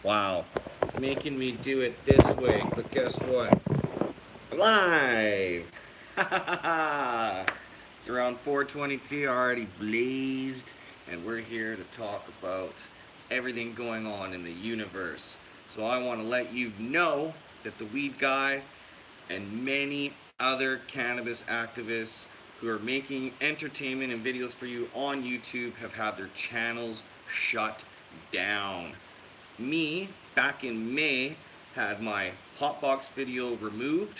Wow, it's making me do it this way, but guess what? I'm live! It's around 4:22, already blazed, and we're here to talk about everything going on in the universe. So I want to let you know that the Weed Guy and many other cannabis activists who are making entertainment and videos for you on YouTube have had their channels shut down. Me, back in May, had my hotbox video removed,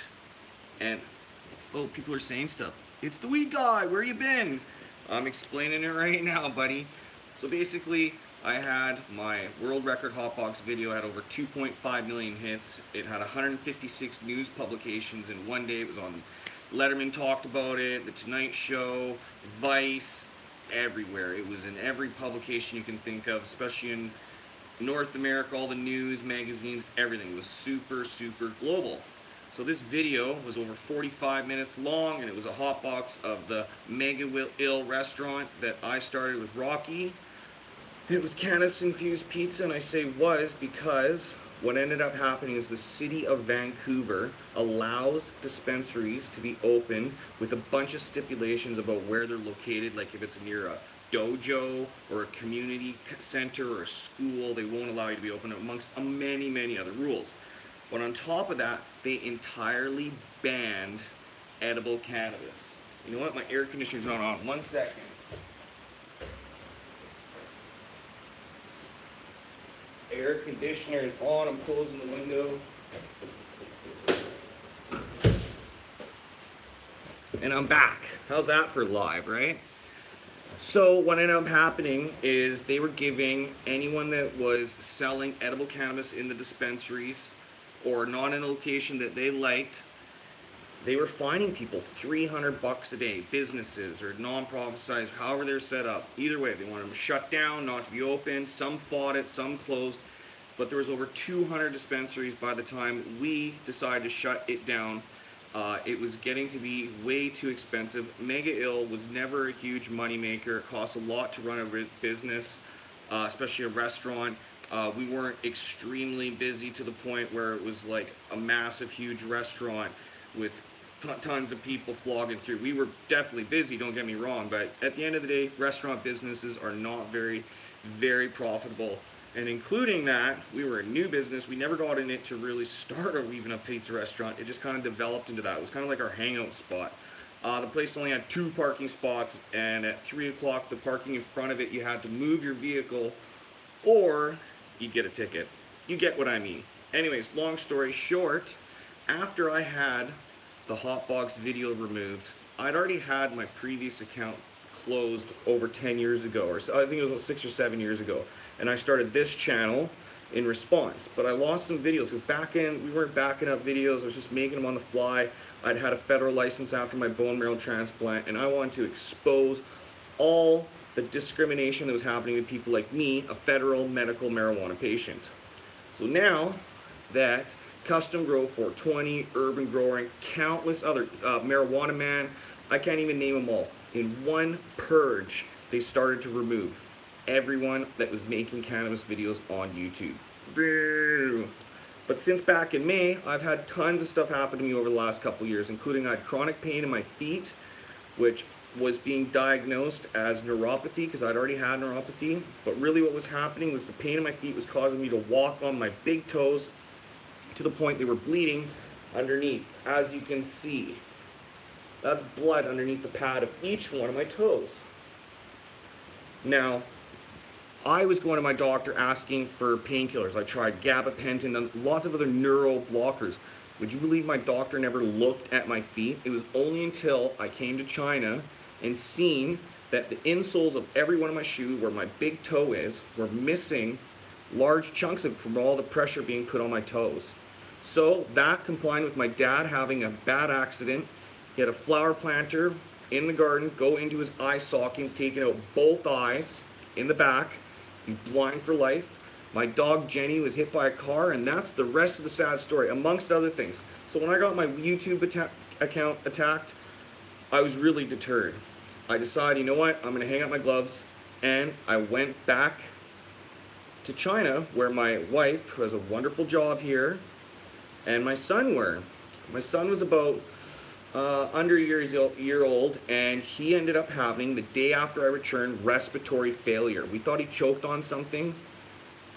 and oh, people are saying stuff. It's the weed guy, where you been? I'm explaining it right now, buddy. So basically, I had my world record hotbox video, had over 2.5 million hits. It had 156 news publications in one day. It was on Letterman talked about it, The Tonight Show, Vice, everywhere. It was in every publication you can think of, especially in North America, all the news, magazines, everything. It was super, super global. So this video was over 45 minutes long, and it was a hotbox of the Mega Ill restaurant that I started with Rocky. It was cannabis-infused pizza, and I say was because what ended up happening is the city of Vancouver allows dispensaries to be open with a bunch of stipulations about where they're located, like if it's near a dojo or a community center or a school, they won't allow you to be open, amongst many, many other rules. But on top of that, they entirely banned edible cannabis. You know what? My air conditioner's not on. 1 second. Air conditioner is on. I'm closing the window. And I'm back. How's that for live, right? So what ended up happening is they were giving anyone that was selling edible cannabis in the dispensaries or not in a location that they liked, they were fining people $300 a day, businesses or non-profit size, however they're set up. Either way, they wanted them shut down, not to be open. Some fought it, some closed, but there was over 200 dispensaries by the time we decided to shut it down. It was getting to be way too expensive. Mega Ill was never a huge money maker. It costs a lot to run a business, especially a restaurant. We weren't extremely busy to the point where it was like a massive, huge restaurant with tons of people flogging through. We were definitely busy, don't get me wrong, but at the end of the day, restaurant businesses are not very, very profitable. And including that, we were a new business. We never got in it to really start even a pizza restaurant. It just kind of developed into that. It was kind of like our hangout spot. The place only had 2 parking spots, and at 3 o'clock, the parking in front of it, you had to move your vehicle or you'd get a ticket. You get what I mean. Anyways, long story short, after I had the hotbox video removed, I'd already had my previous account closed over 10 years ago, or so, I think it was about 6 or 7 years ago, and I started this channel in response. But I lost some videos because we weren't backing up videos. I was just making them on the fly. I'd had a federal license after my bone marrow transplant, and I wanted to expose all the discrimination that was happening to people like me, a federal medical marijuana patient. So now that Custom Grow 420, Urban Grower, and countless other, Marijuana Man, I can't even name them all, in one purge, they started to remove everyone that was making cannabis videos on YouTube. Boo. But since back in May, I've had tons of stuff happen to me over the last couple of years, including I had chronic pain in my feet, which was being diagnosed as neuropathy because I'd already had neuropathy. But really what was happening was the pain in my feet was causing me to walk on my big toes to the point they were bleeding underneath. As you can see, that's blood underneath the pad of each one of my toes. Now, I was going to my doctor asking for painkillers. I tried gabapentin and lots of other neuro blockers. Would you believe my doctor never looked at my feet? It was only until I came to China and seen that the insoles of every one of my shoes, where my big toe is, were missing large chunks of it from all the pressure being put on my toes. So that combined with my dad having a bad accident, he had a flower planter in the garden go into his eye socket, taking out both eyes in the back. He's blind for life. My dog Jenny was hit by a car, and that's the rest of the sad story, amongst other things. So when I got my YouTube account attacked, I was really deterred. I decided, you know what, I'm gonna hang up my gloves, and I went back to China, where my wife, who has a wonderful job here, and my son were. My son was about under a year old, and he ended up having, the day after I returned, respiratory failure. We thought he choked on something,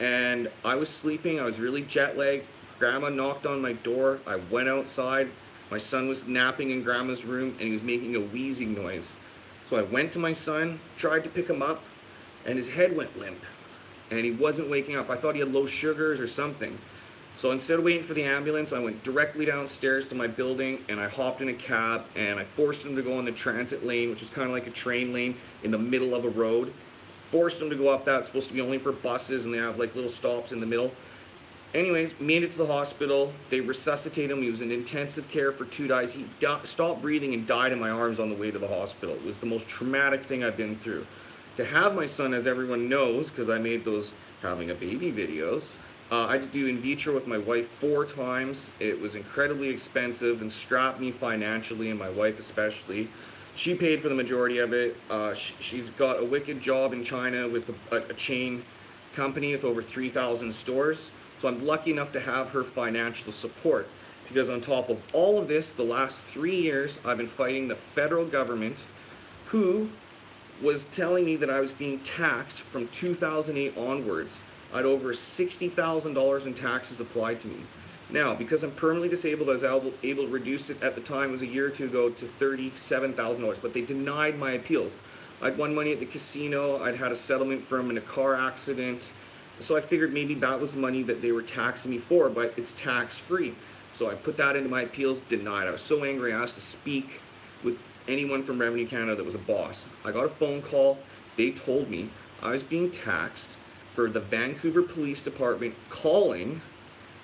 and I was sleeping. I was really jet lagged. Grandma knocked on my door. I went outside. My son was napping in Grandma's room, and he was making a wheezing noise. So I went to my son, tried to pick him up, and his head went limp, and he wasn't waking up. I thought he had low sugars or something. So instead of waiting for the ambulance, I went directly downstairs to my building, and I hopped in a cab, and I forced him to go on the transit lane, which is kind of like a train lane in the middle of a road. Forced him to go up that. It's supposed to be only for buses, and they have like little stops in the middle. Anyways, made it to the hospital. They resuscitated him. He was in intensive care for 2 days. He stopped breathing and died in my arms on the way to the hospital. It was the most traumatic thing I've been through. To have my son, as everyone knows, because I made those having a baby videos, I had to do in vitro with my wife 4 times. It was incredibly expensive and strapped me financially, and my wife especially. She paid for the majority of it. She's got a wicked job in China with a chain company with over 3,000 stores. So I'm lucky enough to have her financial support, because on top of all of this, the last 3 years, I've been fighting the federal government, who was telling me that I was being taxed from 2008 onwards. I had over $60,000 in taxes applied to me. Now, because I'm permanently disabled, I was able to reduce it at the time, it was a year or two ago, to $37,000, but they denied my appeals. I'd won money at the casino, I'd had a settlement from in a car accident, so I figured maybe that was the money that they were taxing me for, but it's tax-free. So I put that into my appeals, denied. I was so angry, I asked to speak with anyone from Revenue Canada that was a boss. I got a phone call. They told me I was being taxed for the Vancouver Police Department calling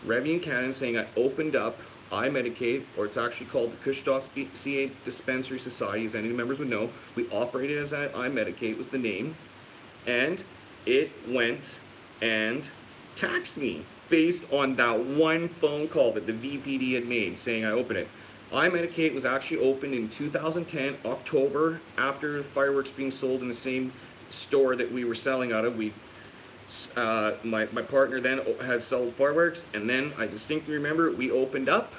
Revenue Canada saying I opened up iMedicaid, or it's actually called the kush.ca Dispensary Society, as any members would know. We operated as iMedicaid was the name, and it went and taxed me based on that one phone call that the VPD had made saying I opened it. iMedicaid was actually opened in 2010, October, after fireworks being sold in the same store that we were selling out of. My partner then had sold fireworks, and then I distinctly remember we opened up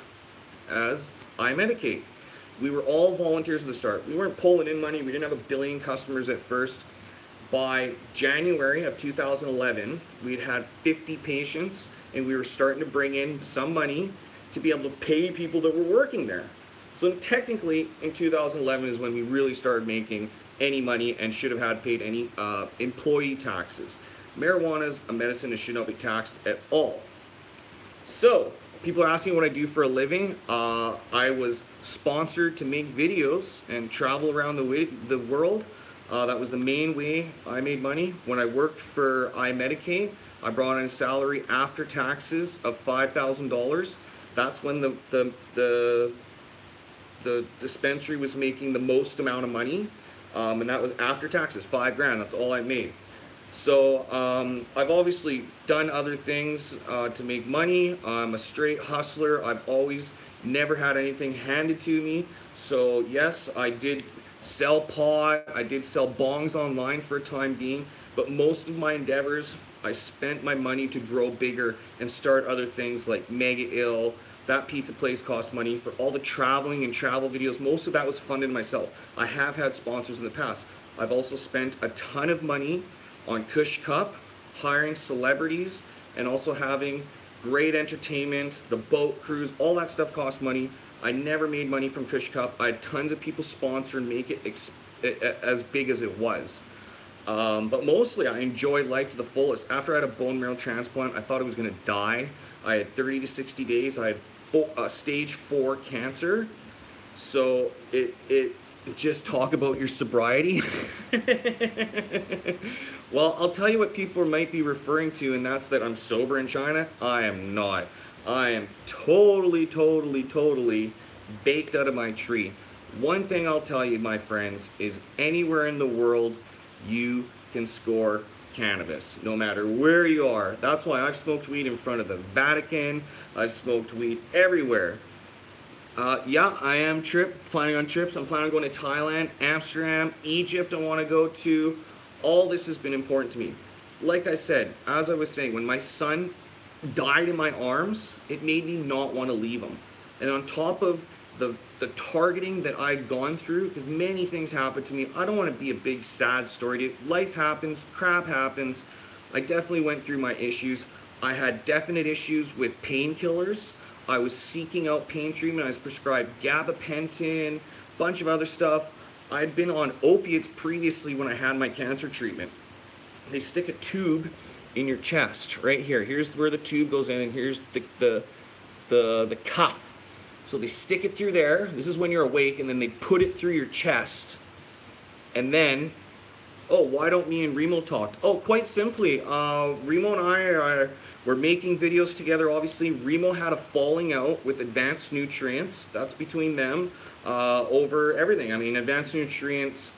as iMedicaid. We were all volunteers at the start. We weren't pulling in money. We didn't have a billion customers at first. By January of 2011, we'd had 50 patients, and we were starting to bring in some money to be able to pay people that were working there. So technically, in 2011 is when we really started making any money and should have had paid any employee taxes. Marijuana is a medicine and should not be taxed at all. So, people are asking what I do for a living. I was sponsored to make videos and travel around the world. That was the main way I made money. When I worked for iMedicaid, I brought in a salary after taxes of $5,000. That's when the dispensary was making the most amount of money, and that was after taxes, $5,000. That's all I made. So I've obviously done other things to make money. I'm a straight hustler. I've always never had anything handed to me. So yes, I did sell pot, I did sell bongs online for a time being, but most of my endeavors, I spent my money to grow bigger and start other things like Mega Ill. That pizza place cost money. For all the traveling and travel videos, most of that was funded myself. I have had sponsors in the past. I've also spent a ton of money on Kush Cup, hiring celebrities, and also having great entertainment, the boat cruise, all that stuff cost money. I never made money from Kush Cup. I had tons of people sponsor and make it as big as it was. But mostly I enjoy life to the fullest. After I had a bone marrow transplant, I thought I was going to die. I had 30 to 60 days. I had stage 4 cancer. So just talk about your sobriety. Well, I'll tell you what people might be referring to, and that's that I'm sober in China. I am not. I am totally baked out of my tree. One thing I'll tell you, my friends, is anywhere in the world you can score cannabis, no matter where you are. That's why I've smoked weed in front of the Vatican. I've smoked weed everywhere. Yeah, I am planning on trips. I'm planning on going to Thailand, Amsterdam, Egypt I want to go to. All this has been important to me. like I said, as I was saying, when my son died in my arms, it made me not want to leave him. And on top of the targeting that I'd gone through, because many things happened to me, I don't want to be a big sad story. Life happens, crap happens. I definitely went through my issues. I had definite issues with painkillers. I was seeking out pain treatment. I was prescribed gabapentin, bunch of other stuff. I'd been on opiates previously when I had my cancer treatment. They stick a tube in your chest right here. Here's where the tube goes in, and here's the cuff. So they stick it through there. This is when you're awake, and then they put it through your chest. And then, oh, why don't me and Remo talk? Oh, quite simply, Remo and I were making videos together. Obviously, Remo had a falling out with Advanced Nutrients. That's between them over everything. I mean, Advanced Nutrients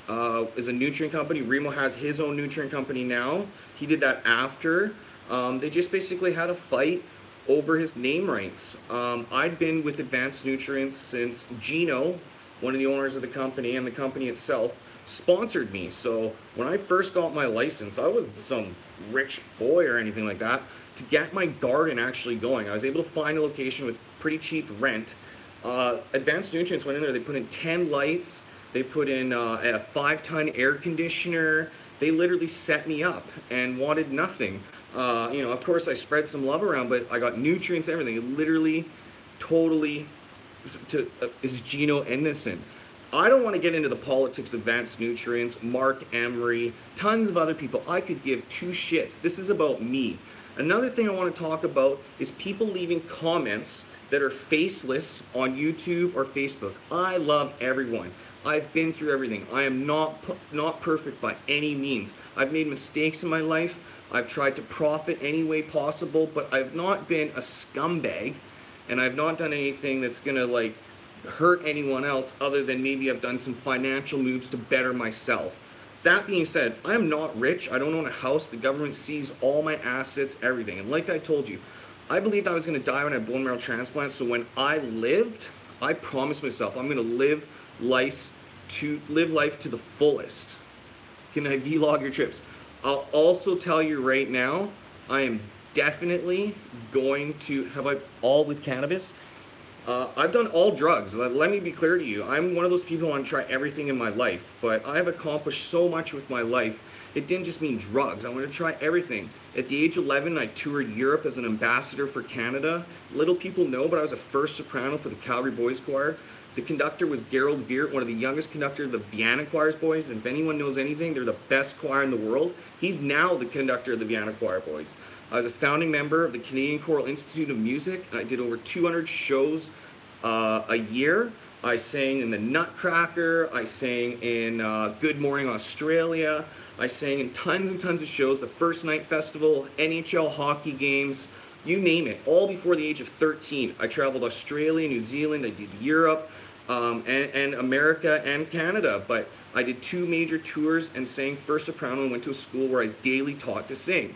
is a nutrient company. Remo has his own nutrient company now. He did that after. They just basically had a fight over his name rights. I'd been with Advanced Nutrients since Gino, one of the owners of the company, and the company itself sponsored me. So when I first got my license, I wasn't some rich boy or anything like that. To get my garden actually going, I was able to find a location with pretty cheap rent. Advanced Nutrients went in there, they put in 10 lights, they put in a 5-ton air conditioner. They literally set me up and wanted nothing. You know, of course I spread some love around, but I got nutrients, everything. It literally, totally, is Gino innocent? I don't want to get into the politics of Advanced Nutrients, Mark Emery, tons of other people. I could give two shits. This is about me. Another thing I want to talk about is people leaving comments that are faceless on YouTube or Facebook. I love everyone. I've been through everything. I am not perfect by any means. I've made mistakes in my life. I've tried to profit any way possible, but I've not been a scumbag, and I've not done anything that's gonna like hurt anyone else other than maybe I've done some financial moves to better myself. That being said, I am not rich. I don't own a house. The government seized all my assets, everything. And like I told you, I believed I was gonna die when I had bone marrow transplant, so when I lived, I promised myself I'm gonna live life to the fullest. Can I vlog your trips? I'll also tell you right now, I am definitely going to, have I all with cannabis? I've done all drugs. Let me be clear to you. I'm one of those people who want to try everything in my life, but I have accomplished so much with my life. It didn't just mean drugs. I wanted to try everything. At the age of 11, I toured Europe as an ambassador for Canada. Little people know, but I was a first soprano for the Calgary Boys Choir. The conductor was Gerald Veert, one of the youngest conductors of the Vienna Choirs Boys. And if anyone knows anything, they're the best choir in the world. He's now the conductor of the Vienna Choir Boys. I was a founding member of the Canadian Choral Institute of Music, and I did over 200 shows a year. I sang in the Nutcracker, I sang in Good Morning Australia, I sang in tons and tons of shows, the First Night Festival, NHL hockey games, you name it, all before the age of 13. I traveled Australia, New Zealand, I did Europe, and America and Canada, but I did 2 major tours and sang first soprano and went to a school where I was daily taught to sing.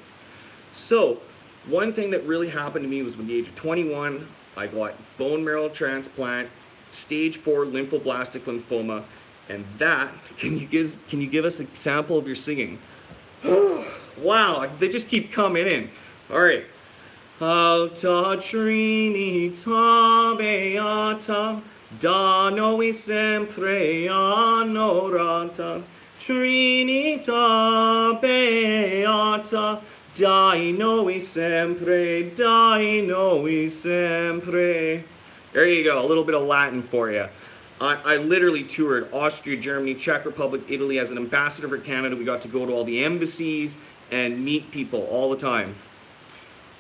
So, one thing that really happened to me was when the age of 21, I got bone marrow transplant, stage 4 lymphoblastic lymphoma, and that, can you give us a sample of your singing? Wow, they just keep coming in. All right. Alta Trinita Beata, da noi sempre anorata, Trinita Beata, dai noi sempre, dai noi sempre. There you go, a little bit of Latin for you. I literally toured Austria, Germany, Czech Republic, Italy as an ambassador for Canada. We got to go to all the embassies and meet people all the time.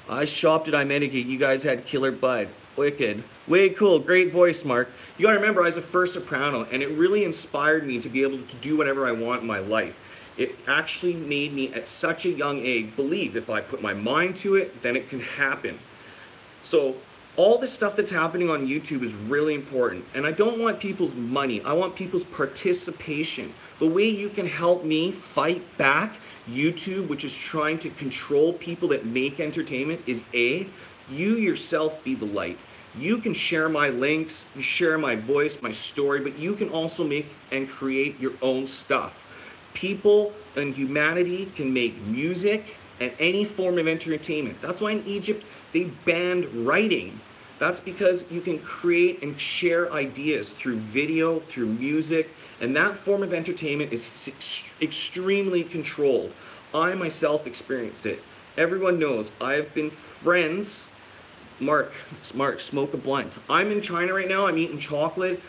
I shopped at iMedicate. You guys had killer bud. Wicked. Way cool. Great voice, Mark. You gotta remember, I was a first soprano, and it really inspired me to be able to do whatever I want in my life. It actually made me, at such a young age, believe if I put my mind to it, then it can happen. So, all this stuff that's happening on YouTube is really important. And I don't want people's money. I want people's participation. The way you can help me fight back YouTube, which is trying to control people that make entertainment, is A, you yourself be the light. You can share my links, you share my voice, my story, but you can also make and create your own stuff. People and humanity can make music and any form of entertainment. That's why in Egypt they banned writing. That's because you can create and share ideas through video, through music, and that form of entertainment is extremely controlled. I myself experienced it. Everyone knows I've been friends. Mark, smoke a blunt. I'm in China right now. I'm eating chocolate.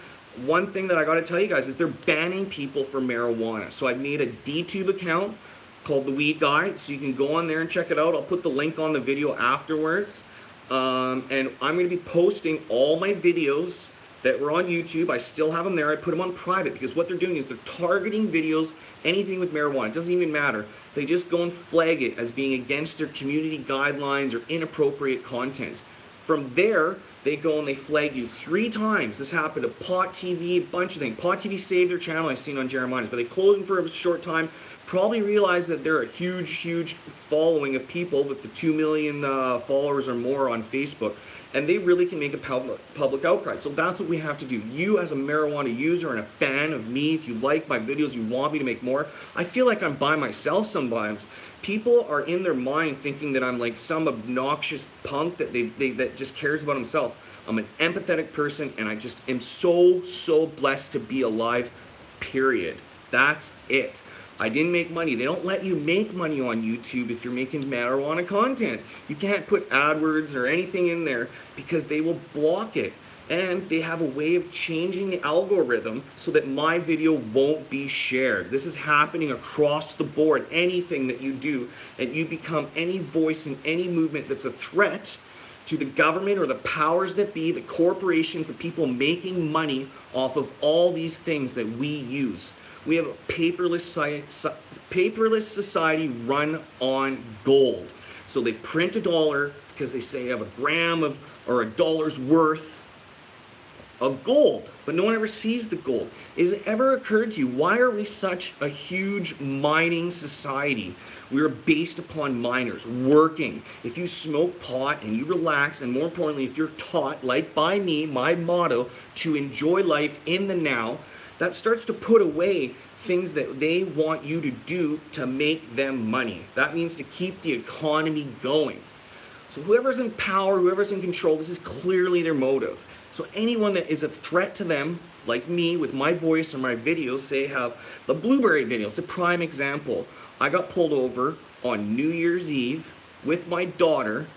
One thing that I got to tell you guys is they're banning people for marijuana. So I've made a DTube account called Theweedguy, so you can go on there and check it out. I'll put the link on the video afterwards. And I'm going to be posting all my videos that were on YouTube. I still have them there. I put them on private because what they're doing is they're targeting videos, anything with marijuana. It doesn't even matter. They just go and flag it as being against their community guidelines or inappropriate content. From there, they go and they flag you 3 times. This happened to Pot TV, a bunch of things. Pot TV saved their channel, I've seen on Jeremiah's, but they closed them for a short time. Probably realized that they're a huge following of people with the 2 million followers or more on Facebook, and they really can make a public outcry. So that's what we have to do. You as a marijuana user and a fan of me, if you like my videos, you want me to make more, I feel like I'm by myself sometimes. People are in their mind thinking that I'm like some obnoxious punk that that just cares about himself. I'm an empathetic person, and I just am so blessed to be alive, period. That's it. I didn't make money. They don't let you make money on YouTube if you're making marijuana content. You can't put AdWords or anything in there because they will block it. And they have a way of changing the algorithm so that my video won't be shared. This is happening across the board. Anything that you do and you become any voice in any movement that's a threat to the government or the powers that be, the corporations, the people making money off of all these things that we use. We have a paperless society run on gold. So they print $1 because they say you have a gram of or $1's worth of gold, but no one ever sees the gold. Has it ever occurred to you, why are we such a huge mining society? We are based upon miners working. If you smoke pot and you relax, and more importantly, if you're taught, like by me, my motto, to enjoy life in the now, that starts to put away things that they want you to do to make them money. That means to keep the economy going. So whoever's in power, whoever's in control, this is clearly their motive. So anyone that is a threat to them, like me with my voice or my videos, say have the blueberry video, it's a prime example. I got pulled over on New Year's Eve with my daughter,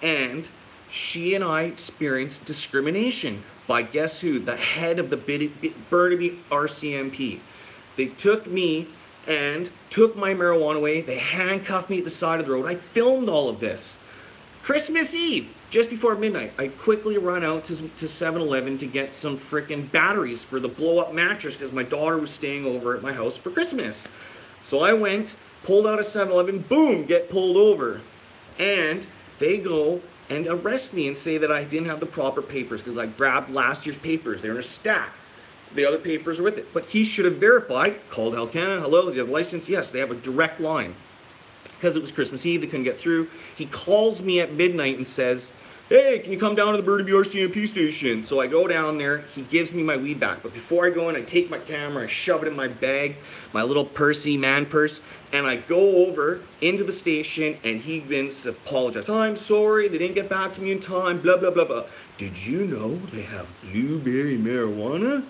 and she and I experienced discrimination by guess who? The head of the Burnaby RCMP. They took me and took my marijuana away. They handcuffed me at the side of the road. I filmed all of this. Christmas Eve, just before midnight, I quickly run out to 7-Eleven to get some freaking batteries for the blow-up mattress because my daughter was staying over at my house for Christmas. So I went, pulled out a 7-Eleven, boom, get pulled over. And they go and arrest me and say that I didn't have the proper papers because I grabbed last year's papers. They're in a stack. The other papers are with it. But he should have verified, called Health Canada, hello, does he have a license? Yes, they have a direct line. Because it was Christmas Eve, they couldn't get through. He calls me at midnight and says, hey, can you come down to the Burnaby RCMP station? So I go down there, he gives me my weed back. But before I go in, I take my camera, I shove it in my bag, my little pursy, man purse, and I go over into the station, and he begins to apologize. Oh, I'm sorry, they didn't get back to me in time, blah, blah, blah, blah. Did you know they have blueberry marijuana?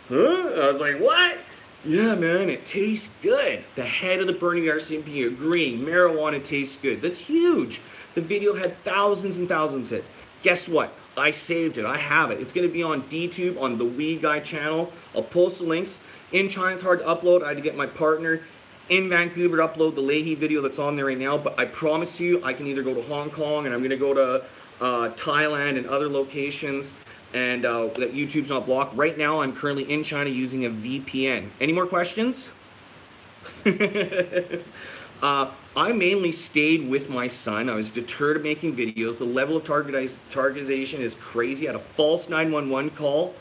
Huh? I was like, what? Yeah, man, it tastes good. The head of the Burnaby RCMP agreeing, marijuana tastes good. That's huge. The video had thousands and thousands of hits. Guess what? I saved it. I have it. It's going to be on DTube, on the Theweedguy channel. I'll post the links. In China, it's hard to upload. I had to get my partner in Vancouver to upload the Leahy video that's on there right now. But I promise you, I can either go to Hong Kong, and I'm going to go to Thailand and other locations, and that YouTube's not blocked. Right now, I'm currently in China using a VPN. Any more questions? I mainly stayed with my son. I was deterred of making videos. The level of targetization is crazy. I had a false 911 call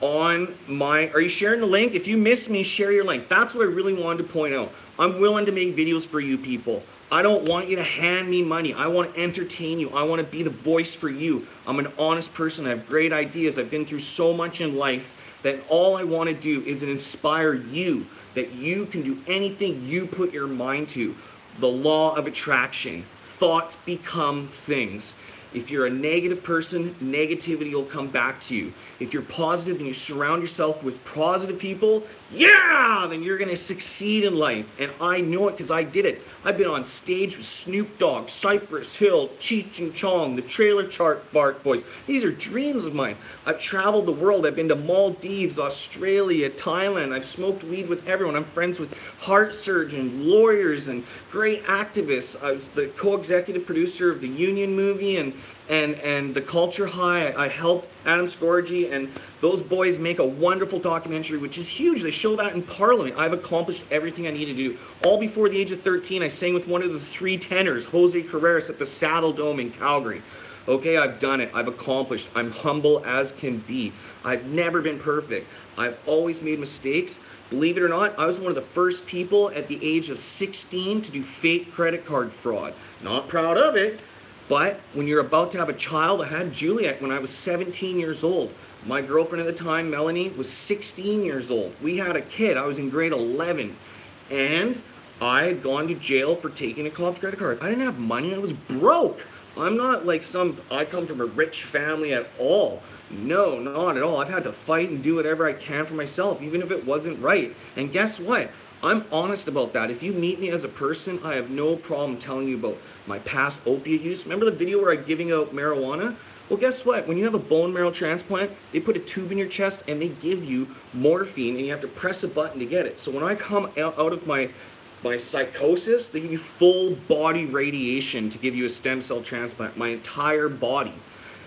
on my... Are you sharing the link? If you miss me, share your link. That's what I really wanted to point out. I'm willing to make videos for you people. I don't want you to hand me money. I want to entertain you. I want to be the voice for you. I'm an honest person. I have great ideas. I've been through so much in life that all I want to do is inspire you, that you can do anything you put your mind to. The law of attraction. Thoughts become things. If you're a negative person, negativity will come back to you. If you're positive and you surround yourself with positive people, yeah, then you're gonna succeed in life. And I know it because I did it. I've been on stage with Snoop Dogg, Cypress Hill, Cheech and Chong, the Trailer Park Boys. These are dreams of mine. I've traveled the world. I've been to Maldives, Australia, Thailand. I've smoked weed with everyone. I'm friends with heart surgeons, lawyers, and great activists. I was the co-executive producer of the Union movie and the Culture High. I helped Adam Scorgi and those boys make a wonderful documentary, which is huge. They show that in Parliament. I've accomplished everything I needed to do. All before the age of 13, I sang with one of the three tenors, Jose Carreras, at the Saddle Dome in Calgary. Okay, I've done it. I've accomplished. I'm humble as can be. I've never been perfect. I've always made mistakes. Believe it or not, I was one of the first people at the age of 16 to do fake credit card fraud. Not proud of it. But when you're about to have a child, I had Juliet when I was 17 years old. My girlfriend at the time, Melanie, was 16 years old. We had a kid. I was in grade 11. And I had gone to jail for taking a cop's credit card. I didn't have money. I was broke. I'm not like I come from a rich family at all. No, not at all. I've had to fight and do whatever I can for myself, even if it wasn't right. And guess what? I'm honest about that. If you meet me as a person, I have no problem telling you about my past opiate use. Remember the video where I'm giving out marijuana? Well, guess what? When you have a bone marrow transplant, they put a tube in your chest and they give you morphine and you have to press a button to get it. So when I come out of my psychosis, they give you full body radiation to give you a stem cell transplant, my entire body.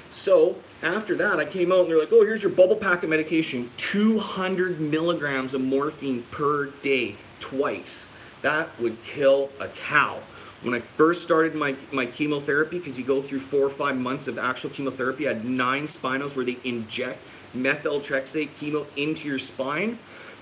So after that, I came out and they're like, oh, here's your bubble packet medication, 200 milligrams of morphine per day, twice. That would kill a cow. When I first started my chemotherapy, because you go through 4 or 5 months of actual chemotherapy, I had 9 spinos where they inject methotrexate chemo into your spine.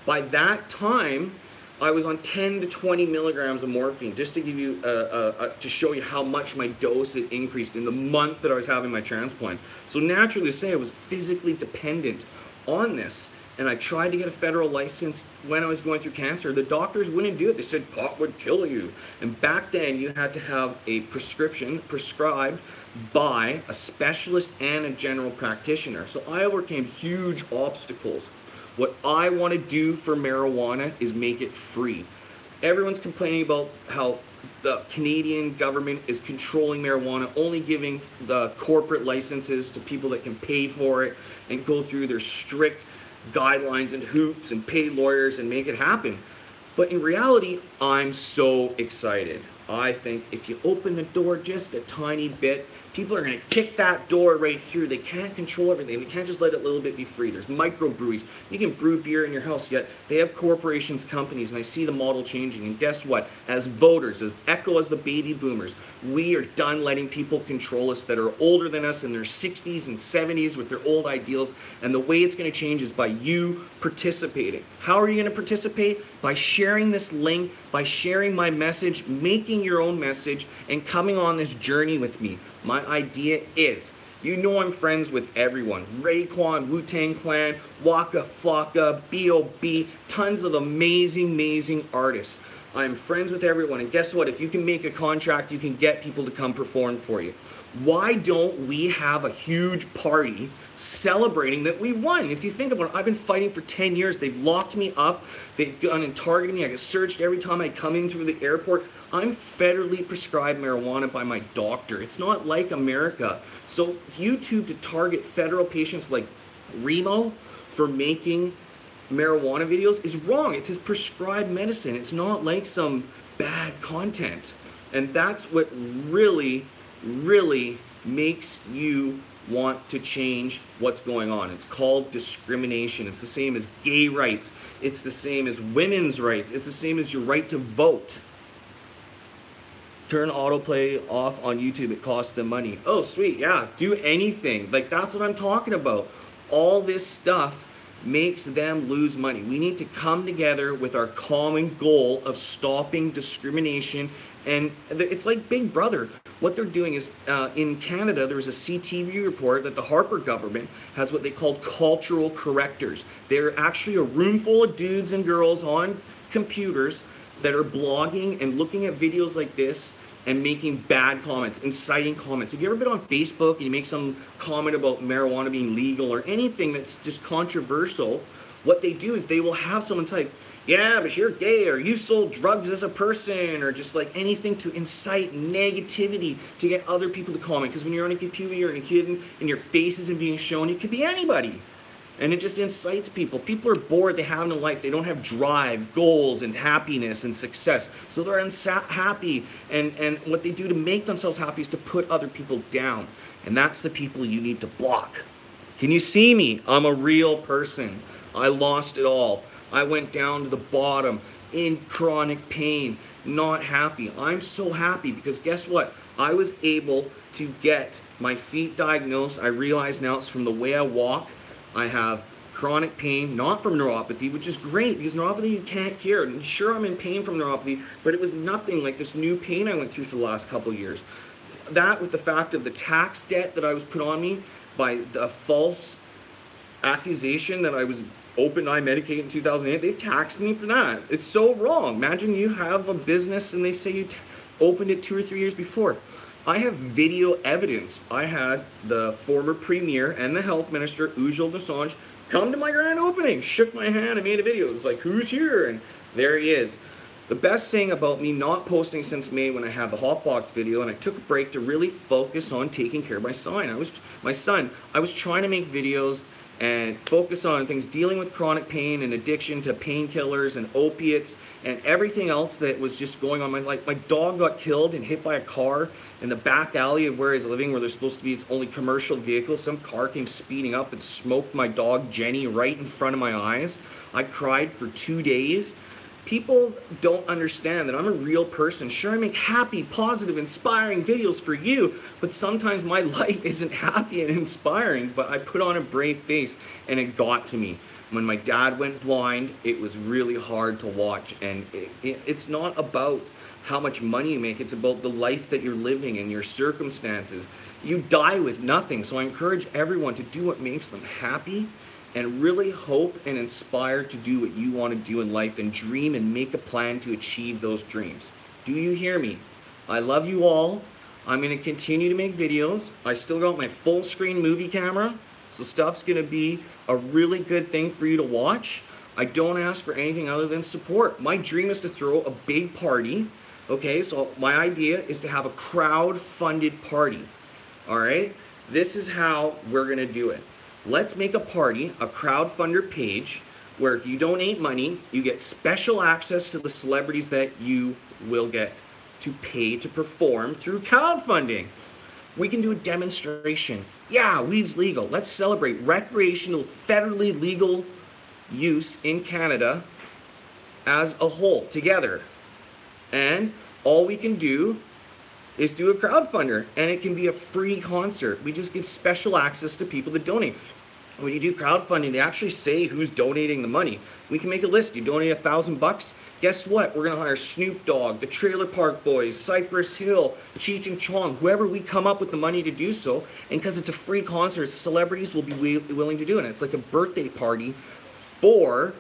By that time, I was on 10 to 20 milligrams of morphine, just to give you, to show you how much my dose had increased in the month that I was having my transplant. So naturally to say, I was physically dependent on this. And I tried to get a federal license when I was going through cancer. The doctors wouldn't do it. They said pot would kill you. And back then you had to have a prescription prescribed by a specialist and a general practitioner. So I overcame huge obstacles. What I want to do for marijuana is make it free. Everyone's complaining about how the Canadian government is controlling marijuana, only giving the corporate licenses to people that can pay for it and go through their strict guidelines and hoops and pay lawyers and make it happen. But in reality, I'm so excited. I think if you open the door just a tiny bit, people are going to kick that door right through. They can't control everything. They can't just let it a little bit be free. There's microbreweries. You can brew beer in your house, yet they have corporations, companies, and I see the model changing. And guess what? As voters, as echo as the baby boomers, we are done letting people control us that are older than us in their 60s and 70s with their old ideals. And the way it's going to change is by you participating. How are you going to participate? By sharing this link, by sharing my message, making your own message, and coming on this journey with me. My idea is, you know I'm friends with everyone. Raekwon, Wu-Tang Clan, Waka Flocka, B.O.B., tons of amazing, amazing artists. I'm friends with everyone, and guess what? If you can make a contract, you can get people to come perform for you. Why don't we have a huge party celebrating that we won? If you think about it, I've been fighting for 10 years. They've locked me up. They've gone and targeted me. I get searched every time I come in through the airport. I'm federally prescribed marijuana by my doctor. It's not like America. So YouTube to target federal patients like Remo for making marijuana videos is wrong. It's his prescribed medicine. It's not like some bad content. And that's what really makes you want to change what's going on. It's called discrimination. It's the same as gay rights. It's the same as women's rights. It's the same as your right to vote. Turn autoplay off on YouTube. It costs them money. Oh, sweet. Yeah, do anything. Like, that's what I'm talking about. All this stuff makes them lose money. We need to come together with our common goal of stopping discrimination And it's like Big Brother. What they're doing is, in Canada, there was a CTV report that the Harper government has what they call cultural correctors. They're actually a room full of dudes and girls on computers that are blogging and looking at videos like this and making bad comments, inciting comments. Have you ever been on Facebook and you make some comment about marijuana being legal or anything that's just controversial? What they do is they will have someone type, yeah, but you're gay, or you sold drugs as a person, or just like anything to incite negativity to get other people to comment. Because when you're on a computer, you're in a kid and your face isn't being shown, it could be anybody. And it just incites people. People are bored, they have no life, they don't have drive, goals, and happiness and success. So they're unhappy, and what they do to make themselves happy is to put other people down. And that's the people you need to block. Can you see me? I'm a real person. I lost it all. I went down to the bottom, in chronic pain, not happy. I'm so happy because guess what? I was able to get my feet diagnosed. I realize now it's from the way I walk. I have chronic pain, not from neuropathy, which is great because neuropathy you can't cure. And sure, I'm in pain from neuropathy, but it was nothing like this new pain I went through for the last couple of years. That with the fact of the tax debt that I was put on me by the false accusation that I was open eye Medicaid in 2008, they taxed me for that. It's so wrong. Imagine you have a business and they say you opened it 2 or 3 years before. I have video evidence. I had the former premier and the health minister, Ujjal Dosanjh, come to my grand opening, shook my hand and made a video. It was like, who's here? And there he is. The best thing about me not posting since May when I had the Hotbox video and I took a break to really focus on taking care of my son. I was trying to make videos and focus on things dealing with chronic pain and addiction to painkillers and opiates and everything else that was just going on. My dog got killed and hit by a car in the back alley of where he's living, where there's supposed to be its only commercial vehicle. Some car came speeding up and smoked my dog Jenny right in front of my eyes. I cried for 2 days. People don't understand that I'm a real person. Sure, I make happy, positive, inspiring videos for you, but sometimes my life isn't happy and inspiring, but I put on a brave face and it got to me. When my dad went blind, it was really hard to watch, and it's not about how much money you make, it's about the life that you're living and your circumstances. You die with nothing, so I encourage everyone to do what makes them happy and really hope and inspire to do what you want to do in life and dream and make a plan to achieve those dreams. Do you hear me? I love you all. I'm going to continue to make videos. I still got my full screen movie camera, so stuff's going to be a really good thing for you to watch. I don't ask for anything other than support. My dream is to throw a big party. Okay, so my idea is to have a crowd-funded party. All right? This is how we're going to do it. Let's make a party, a crowdfunder page, where if you donate money, you get special access to the celebrities that you will get to pay to perform through crowdfunding. We can do a demonstration. Yeah, weed's legal. Let's celebrate recreational, federally legal use in Canada as a whole, together. And all we can do is do a crowdfunder, and it can be a free concert. We just give special access to people that donate. When you do crowdfunding, they actually say who's donating the money. We can make a list. You donate $1,000, guess what? We're gonna hire Snoop Dogg, the Trailer Park Boys, Cypress Hill, Cheech and Chong, whoever we come up with the money to do so. And because it's a free concert, celebrities will be willing to do it. It's like a birthday party for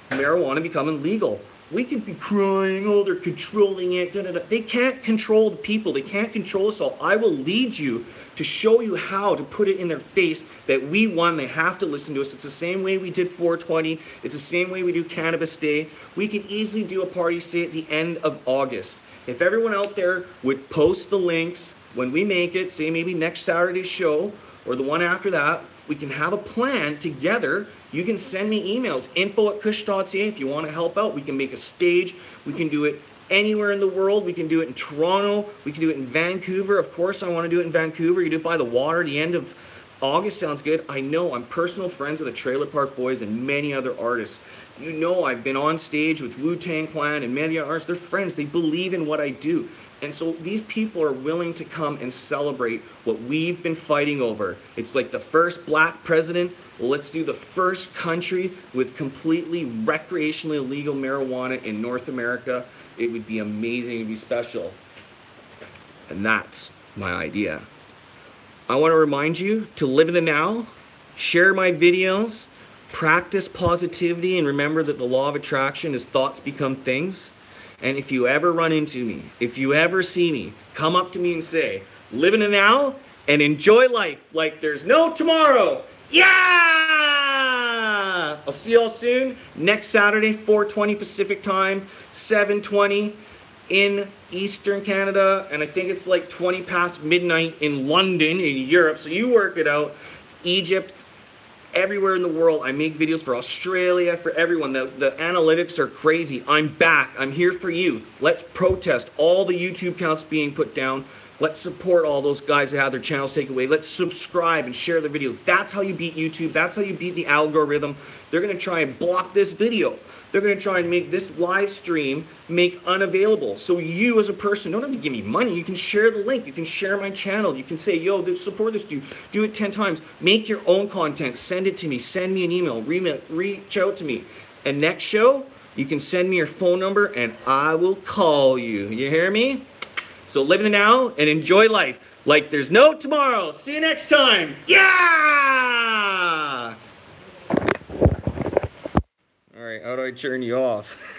marijuana becoming legal. We could be crying, oh, they're controlling it, da, da, da. They can't control the people. They can't control us all. I will lead you to show you how to put it in their face that we won. They have to listen to us. It's the same way we did 420. It's the same way we do Cannabis Day. We can easily do a party, say, at the end of August. If everyone out there would post the links when we make it, say maybe next Saturday's show or the one after that, we can have a plan together. You can send me emails, info@kush.ca if you want to help out. We can make a stage. We can do it anywhere in the world. We can do it in Toronto. We can do it in Vancouver. Of course, I want to do it in Vancouver. You do it by the water. The end of August sounds good. I know I'm personal friends with the Trailer Park Boys and many other artists. You know I've been on stage with Wu-Tang Clan and many other artists. They're friends. They believe in what I do. And so these people are willing to come and celebrate what we've been fighting over. It's like the first black president. Well, let's do the first country with completely recreationally illegal marijuana in North America. It would be amazing. It would be special. And that's my idea. I want to remind you to live in the now, share my videos, practice positivity, and remember that the law of attraction is thoughts become things. And if you ever run into me, if you ever see me, come up to me and say, live in the now and enjoy life like there's no tomorrow. Yeah! I'll see you all soon. Next Saturday, 4:20 Pacific time, 7:20 in Eastern Canada, and I think it's like 20 past midnight in London, in Europe. So you work it out. Egypt, everywhere in the world. I make videos for Australia, for everyone. The analytics are crazy. I'm back. I'm here for you. Let's protest all the YouTube counts being put down. Let's support all those guys that have their channels taken away. Let's subscribe and share the videos. That's how you beat YouTube. That's how you beat the algorithm. They're going to try and block this video. They're going to try and make this live stream make unavailable. So you as a person don't have to give me money. You can share the link. You can share my channel. You can say, yo, support this dude. Do it 10 times. Make your own content. Send it to me. Send me an email. Reach out to me. And next show, you can send me your phone number and I will call you. You hear me? So live in the now and enjoy life like there's no tomorrow. See you next time. Yeah! All right, how do I turn you off?